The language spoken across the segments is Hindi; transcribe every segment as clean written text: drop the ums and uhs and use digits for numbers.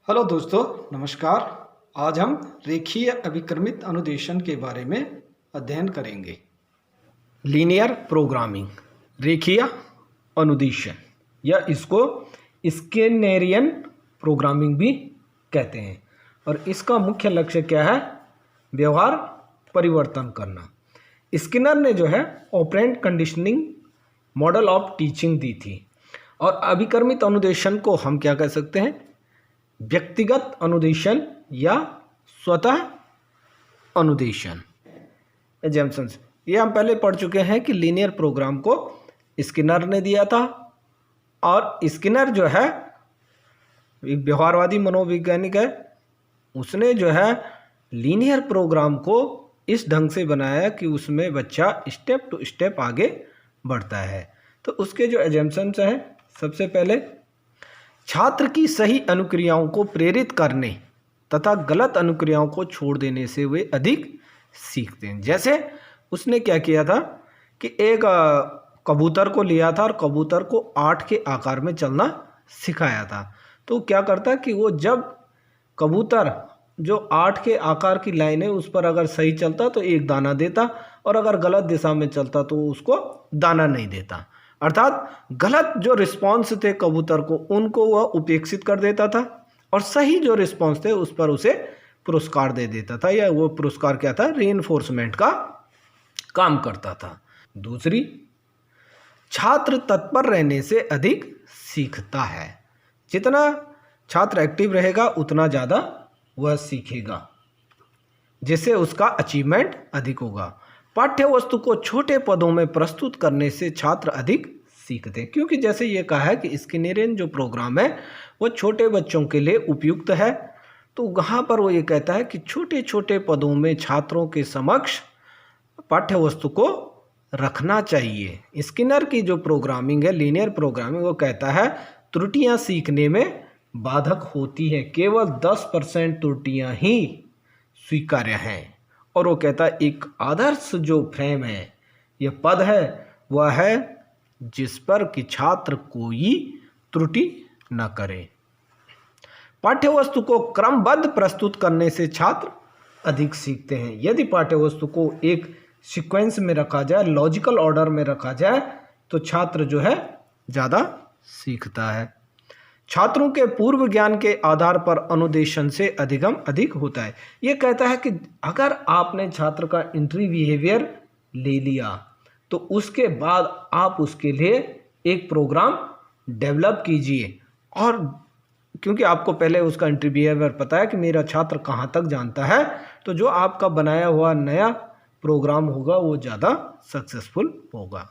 हेलो दोस्तों, नमस्कार। आज हम रेखीय अभिक्रमित अनुदेशन के बारे में अध्ययन करेंगे। लीनियर प्रोग्रामिंग, रेखीय अनुदेशन या इसको स्केनरियन प्रोग्रामिंग भी कहते हैं। और इसका मुख्य लक्ष्य क्या है? व्यवहार परिवर्तन करना। स्किनर ने जो है operant conditioning model of teaching दी थी। और अभिक्रमित अनुदेशन को हम क्या कह सकते हैं? व्यक्तिगत अनुदेशन या स्वतः अनुदेशन। एजम्पशंस ये हम पहले पढ़ चुके हैं कि लीनियर प्रोग्राम को स्किनर ने दिया था। और स्किनर जो है एक व्यवहारवादी मनोवैज्ञानिक है। उसने जो है लीनियर प्रोग्राम को इस ढंग से बनाया कि उसमें बच्चा स्टेप टू स्टेप आगे बढ़ता है। तो उसके जो एजम्पशंस हैं, सबसे पहले छात्र की सही अनुक्रियाओं को प्रेरित करने तथा गलत अनुक्रियाओं को छोड़ देने से वे अधिक सीखते हैं। जैसे उसने क्या किया था कि एक कबूतर को लिया था और कबूतर को 8 के आकार में चलना सिखाया था। तो क्या करता कि वो जब कबूतर जो 8 के आकार की लाइन है उस पर अगर सही चलता तो एक दाना देता, और अगर गलत दिशा में चलता तो उसको दाना नहीं देता। अर्थात गलत जो रिस्पॉन्स थे कबूतर को, उनको वह उपेक्षित कर देता था, और सही जो रिस्पॉन्स थे उस पर उसे पुरस्कार दे देता था, या वो पुरस्कार क्या था? रीइंफोर्समेंट का काम करता था। दूसरी, छात्र तत्पर रहने से अधिक सीखता है। जितना छात्र एक्टिव रहेगा उतना ज़्यादा वह सीखेगा, जिससे उसका अचीवमेंट अधिक होगा। पाठ्य वस्तु को छोटे पदों में प्रस्तुत करने से छात्र अधिक सीखते हैं, क्योंकि जैसे ये कहा है कि स्किनरियन जो प्रोग्राम है वो छोटे बच्चों के लिए उपयुक्त है। तो वहाँ पर वो ये कहता है कि छोटे छोटे पदों में छात्रों के समक्ष पाठ्य वस्तु को रखना चाहिए। स्किनर की जो प्रोग्रामिंग है, लीनियर प्रोग्रामिंग, वो कहता है त्रुटियाँ सीखने में बाधक होती है, केवल 10% त्रुटियाँ ही स्वीकार्य हैं। और वो कहता है एक आदर्श जो फ्रेम है, यह पद है, वह है जिस पर कि छात्र कोई त्रुटि न करे। पाठ्यवस्तु को क्रमबद्ध प्रस्तुत करने से छात्र अधिक सीखते हैं। यदि पाठ्यवस्तु को एक सीक्वेंस में रखा जाए, लॉजिकल ऑर्डर में रखा जाए, तो छात्र जो है ज़्यादा सीखता है। छात्रों के पूर्व ज्ञान के आधार पर अनुदेशन से अधिगम अधिक होता है। ये कहता है कि अगर आपने छात्र का एंट्री बिहेवियर ले लिया तो उसके बाद आप उसके लिए एक प्रोग्राम डेवलप कीजिए। और क्योंकि आपको पहले उसका एंट्री बिहेवियर पता है कि मेरा छात्र कहाँ तक जानता है, तो जो आपका बनाया हुआ नया प्रोग्राम होगा वो ज़्यादा सक्सेसफुल होगा।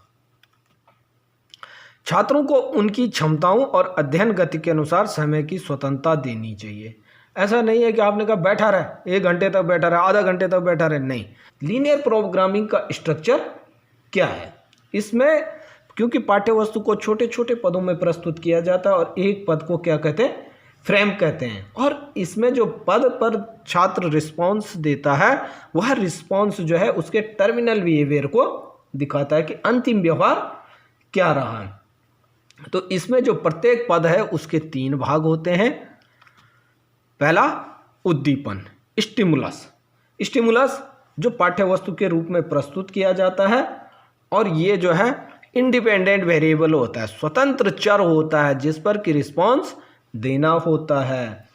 छात्रों को उनकी क्षमताओं और अध्ययन गति के अनुसार समय की स्वतंत्रता देनी चाहिए। ऐसा नहीं है कि आपने कहा बैठा रहे, 1 घंटे तक बैठा रहे, आधा घंटे तक बैठा रहे, नहीं। लीनियर प्रोग्रामिंग का स्ट्रक्चर क्या है? इसमें क्योंकि पाठ्यवस्तु को छोटे छोटे पदों में प्रस्तुत किया जाता है, और एक पद को क्या कहते हैं? फ्रेम कहते हैं। और इसमें जो पद पर छात्र रिस्पॉन्स देता है, वह रिस्पॉन्स जो है उसके टर्मिनल बिहेवियर को दिखाता है कि अंतिम व्यवहार क्या रहा है। तो इसमें जो प्रत्येक पद है उसके 3 भाग होते हैं। पहला उद्दीपन, स्टिमुलस। स्टिमुलस जो पाठ्यवस्तु के रूप में प्रस्तुत किया जाता है, और ये जो है इंडिपेंडेंट वेरिएबल होता है, स्वतंत्र चर होता है जिस पर कि रिस्पॉन्स देना होता है।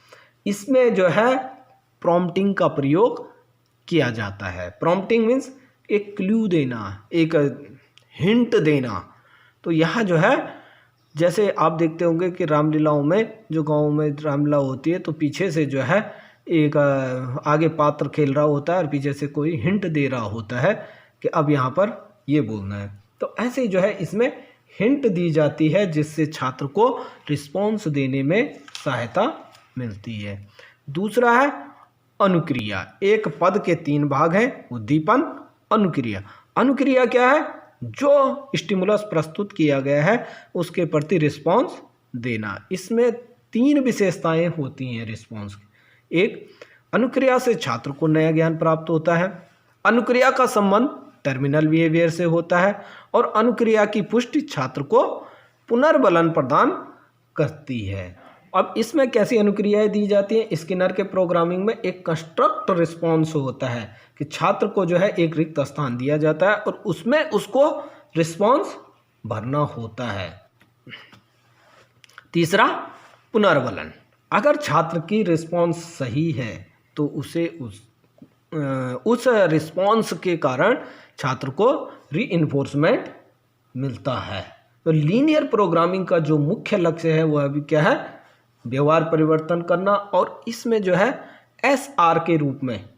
इसमें जो है प्रॉम्प्टिंग का प्रयोग किया जाता है। प्रॉम्प्टिंग मीन्स एक क्लू देना, एक हिंट देना। तो यहाँ जो है, जैसे आप देखते होंगे कि रामलीलाओं में, जो गाँव में रामलीला होती है, तो पीछे से जो है एक आगे पात्र खेल रहा होता है और पीछे से कोई हिंट दे रहा होता है कि अब यहाँ पर ये बोलना है। तो ऐसे ही जो है इसमें हिंट दी जाती है जिससे छात्र को रिस्पॉन्स देने में सहायता मिलती है। दूसरा है अनुक्रिया। एक पद के 3 भाग हैं, उद्दीपन, अनुक्रिया। अनुक्रिया क्या है? जो स्टिमुलस प्रस्तुत किया गया है उसके प्रति रिस्पॉन्स देना। इसमें 3 विशेषताएं होती हैं रिस्पॉन्स की। एक, अनुक्रिया से छात्र को नया ज्ञान प्राप्त होता है। अनुक्रिया का संबंध टर्मिनल बिहेवियर से होता है, और अनुक्रिया की पुष्टि छात्र को पुनर्बलन प्रदान करती है। अब इसमें कैसी अनुक्रियाएं दी जाती हैं? स्किनर के प्रोग्रामिंग में एक कंस्ट्रक्ट रिस्पॉन्स होता है कि छात्र को जो है एक रिक्त स्थान दिया जाता है और उसमें उसको रिस्पॉन्स भरना होता है। तीसरा, पुनर्वलन। अगर छात्र की रिस्पॉन्स सही है तो उसे उस रिस्पॉन्स के कारण छात्र को रीइंफोर्समेंट मिलता है। तो लीनियर प्रोग्रामिंग का जो मुख्य लक्ष्य है वह भी क्या है? व्यवहार परिवर्तन करना, और इसमें जो है SR के रूप में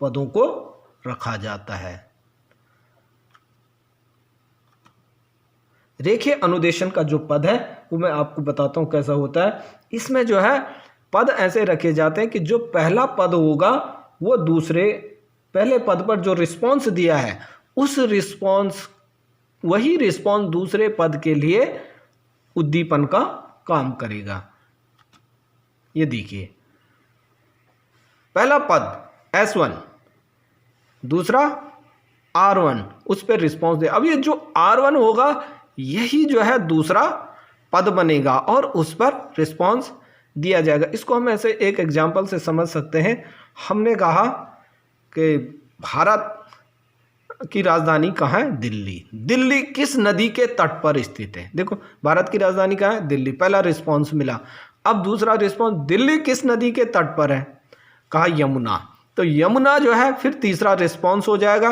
पदों को रखा जाता है। रेखीय अनुदेशन का जो पद है वो मैं आपको बताता हूँ कैसा होता है। इसमें जो है पद ऐसे रखे जाते हैं कि जो पहला पद होगा वो पहले पद पर जो रिस्पॉन्स दिया है वही रिस्पॉन्स दूसरे पद के लिए उद्दीपन का काम करेगा। ये देखिए, पहला पद S1, दूसरा R1, उस पर रिस्पॉन्स दे। अब ये जो R1 होगा यही जो है दूसरा पद बनेगा और उस पर रिस्पॉन्स दिया जाएगा। इसको हम ऐसे एक एग्जाम्पल से समझ सकते हैं। हमने कहा कि भारत की राजधानी कहाँ है? दिल्ली। दिल्ली किस नदी के तट पर स्थित है? देखो, भारत की राजधानी कहाँ है? दिल्ली। पहला रिस्पॉन्स मिला। अब दूसरा रिस्पॉन्स, दिल्ली किस नदी के तट पर है? कहा यमुना। तो यमुना जो है फिर तीसरा रिस्पॉन्स हो जाएगा,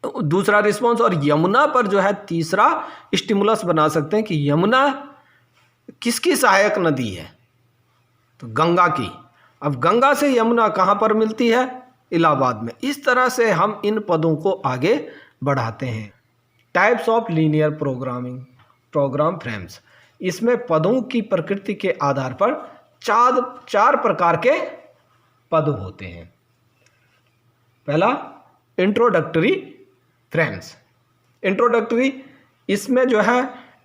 दूसरा रिस्पॉन्स, और यमुना पर जो है तीसरा स्टिमुलस बना सकते हैं कि यमुना किसकी सहायक नदी है? तो गंगा की। अब गंगा से यमुना कहाँ पर मिलती है? इलाहाबाद में। इस तरह से हम इन पदों को आगे बढ़ाते हैं। Types of linear programming program frames. इसमें पदों की प्रकृति के आधार पर चार प्रकार के पद होते हैं। पहला, इंट्रोडक्टरी फ्रेम्स। इंट्रोडक्टरी, इसमें जो है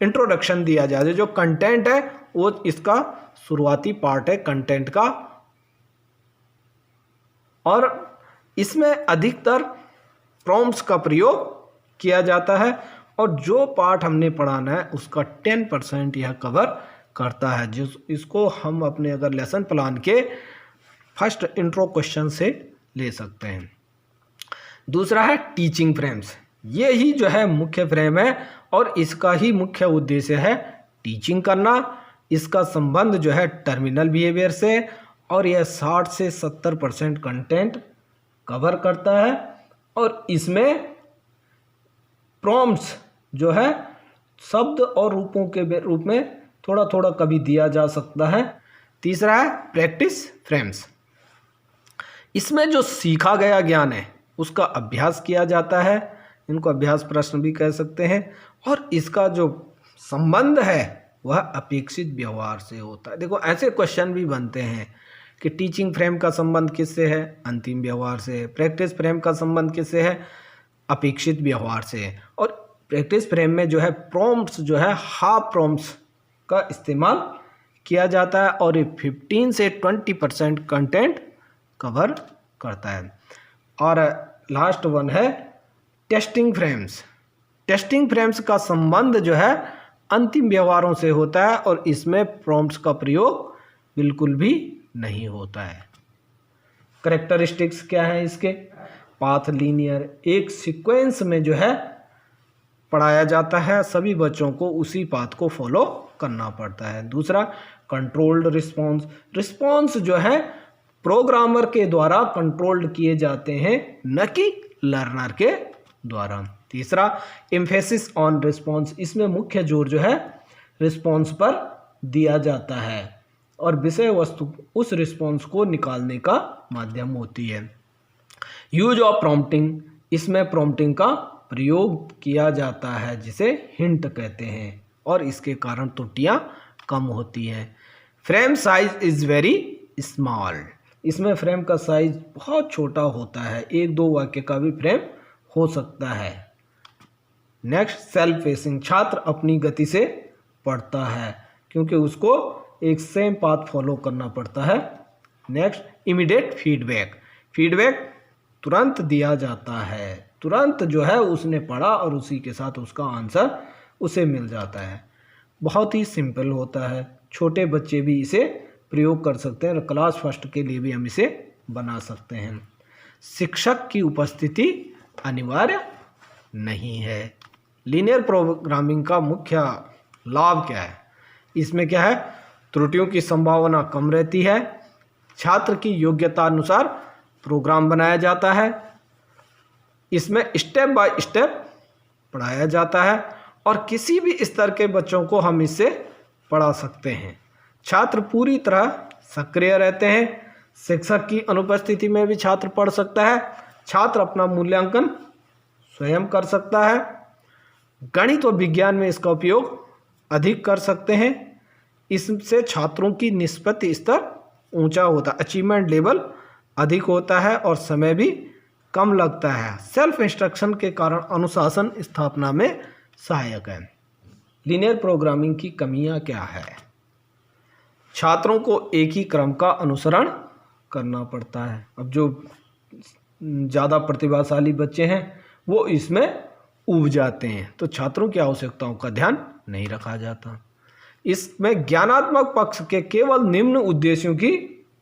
इंट्रोडक्शन दिया जाए, जो कंटेंट है वो इसका शुरुआती पार्ट है कंटेंट का, और इसमें अधिकतर प्रॉम्प्ट्स का प्रयोग किया जाता है और जो पार्ट हमने पढ़ाना है उसका 10% यह कवर करता है। इसको हम अपने अगर लेसन प्लान के फर्स्ट इंट्रो क्वेश्चन से ले सकते हैं। दूसरा है टीचिंग फ्रेम्स। ये ही जो है मुख्य फ्रेम है और इसका ही मुख्य उद्देश्य है टीचिंग करना। इसका संबंध जो है टर्मिनल बिहेवियर से, और यह 60 से 70% कंटेंट कवर करता है, और इसमें प्रॉम्प्ट्स जो है शब्द और रूपों के रूप में थोड़ा थोड़ा कभी दिया जा सकता है। तीसरा है प्रैक्टिस फ्रेम्स। इसमें जो सीखा गया ज्ञान है उसका अभ्यास किया जाता है, इनको अभ्यास प्रश्न भी कह सकते हैं, और इसका जो संबंध है वह अपेक्षित व्यवहार से होता है। देखो, ऐसे क्वेश्चन भी बनते हैं कि टीचिंग फ्रेम का संबंध किससे है? अंतिम व्यवहार से है। प्रैक्टिस फ्रेम का संबंध किससे है? अपेक्षित व्यवहार से है। और प्रैक्टिस फ्रेम में जो है प्रॉम्प्ट्स जो है हाफ प्रॉम्प्ट्स का इस्तेमाल किया जाता है और ये 15 से 20% कंटेंट कवर करता है। और लास्ट वन है टेस्टिंग फ्रेम्स। टेस्टिंग फ्रेम्स का संबंध जो है अंतिम व्यवहारों से होता है और इसमें प्रॉम्प्ट्स का प्रयोग बिल्कुल भी नहीं होता है। कैरेक्टरिस्टिक्स क्या है इसके? पाथ लीनियर, एक सीक्वेंस में जो है पढ़ाया जाता है, सभी बच्चों को उसी पाथ को फॉलो करना पड़ता है। दूसरा, कंट्रोल्ड रिस्पॉन्स। रिस्पॉन्स जो है प्रोग्रामर के द्वारा कंट्रोल्ड किए जाते हैं, न कि लर्नर के द्वारा। तीसरा, एम्फेसिस ऑन रिस्पॉन्स। इसमें मुख्य जोर जो है रिस्पॉन्स पर दिया जाता है और विषय वस्तु उस रिस्पॉन्स को निकालने का माध्यम होती है। Use of prompting. इसमें प्रॉम्प्टिंग का प्रयोग किया जाता है जिसे हिंट कहते हैं और इसके कारण त्रुटियां कम होती हैं। Frame size is very small. इसमें फ्रेम का साइज बहुत छोटा होता है, 1-2 वाक्य का भी फ्रेम हो सकता है। Next, self facing. छात्र अपनी गति से पढ़ता है क्योंकि उसको एक सेम पाथ फॉलो करना पड़ता है। Next, immediate feedback. फीडबैक तुरंत दिया जाता है, तुरंत जो है उसने पढ़ा और उसी के साथ उसका आंसर उसे मिल जाता है। बहुत ही सिंपल होता है, छोटे बच्चे भी इसे प्रयोग कर सकते हैं और क्लास फर्स्ट के लिए भी हम इसे बना सकते हैं। शिक्षक की उपस्थिति अनिवार्य नहीं है। लीनियर प्रोग्रामिंग का मुख्य लाभ क्या है? इसमें क्या है? त्रुटियों की संभावना कम रहती है, छात्र की योग्यता अनुसार प्रोग्राम बनाया जाता है, इसमें स्टेप बाय स्टेप पढ़ाया जाता है और किसी भी स्तर के बच्चों को हम इससे पढ़ा सकते हैं। छात्र पूरी तरह सक्रिय रहते हैं, शिक्षक की अनुपस्थिति में भी छात्र पढ़ सकता है, छात्र अपना मूल्यांकन स्वयं कर सकता है, गणित और विज्ञान में इसका उपयोग अधिक कर सकते हैं। इससे छात्रों की निष्पत्ति स्तर ऊंचा होता है, अचीवमेंट लेवल अधिक होता है और समय भी कम लगता है। सेल्फ इंस्ट्रक्शन के कारण अनुशासन स्थापना में सहायक है। लीनियर प्रोग्रामिंग की कमियां क्या है? छात्रों को एक ही क्रम का अनुसरण करना पड़ता है। अब जो ज़्यादा प्रतिभाशाली बच्चे हैं वो इसमें ऊब जाते हैं, तो छात्रों की आवश्यकताओं का ध्यान नहीं रखा जाता। इसमें ज्ञानात्मक पक्ष के केवल निम्न उद्देश्यों की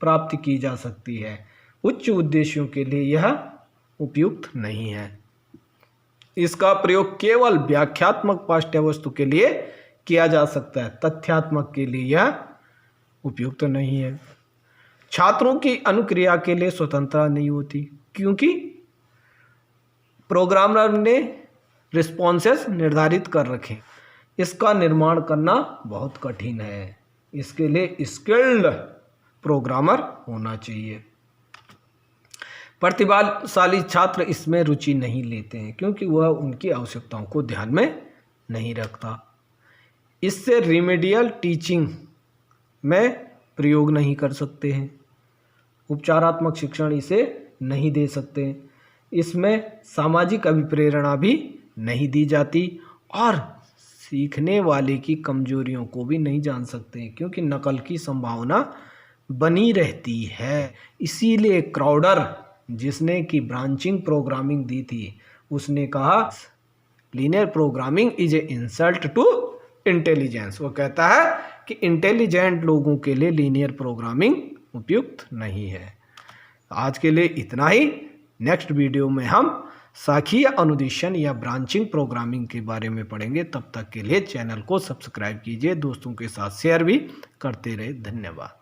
प्राप्ति की जा सकती है, उच्च उद्देश्यों के लिए यह उपयुक्त नहीं है। इसका प्रयोग केवल व्याख्यात्मक पाठ्य वस्तु के लिए किया जा सकता है, तथ्यात्मक के लिए यह उपयुक्त नहीं है। छात्रों की अनुक्रिया के लिए स्वतंत्रता नहीं होती, क्योंकि प्रोग्रामर ने रिस्पॉन्सेस निर्धारित कर रखे। इसका निर्माण करना बहुत कठिन है, इसके लिए स्किल्ड प्रोग्रामर होना चाहिए। प्रतिभाशाली छात्र इसमें रुचि नहीं लेते हैं, क्योंकि वह उनकी आवश्यकताओं को ध्यान में नहीं रखता। इससे रिमेडियल टीचिंग में प्रयोग नहीं कर सकते हैं, उपचारात्मक शिक्षण इसे नहीं दे सकते। इसमें सामाजिक अभिप्रेरणा भी नहीं दी जाती और सीखने वाले की कमजोरियों को भी नहीं जान सकते, क्योंकि नकल की संभावना बनी रहती है। इसीलिए क्राउडर, जिसने कि ब्रांचिंग प्रोग्रामिंग दी थी, उसने कहा linear programming is a insult to intelligence. वो कहता है कि इंटेलिजेंट लोगों के लिए लीनियर प्रोग्रामिंग उपयुक्त नहीं है। आज के लिए इतना ही। नेक्स्ट वीडियो में हम शाखीय अनुदेशन या ब्रांचिंग प्रोग्रामिंग के बारे में पढ़ेंगे। तब तक के लिए चैनल को सब्सक्राइब कीजिए, दोस्तों के साथ शेयर भी करते रहे। धन्यवाद।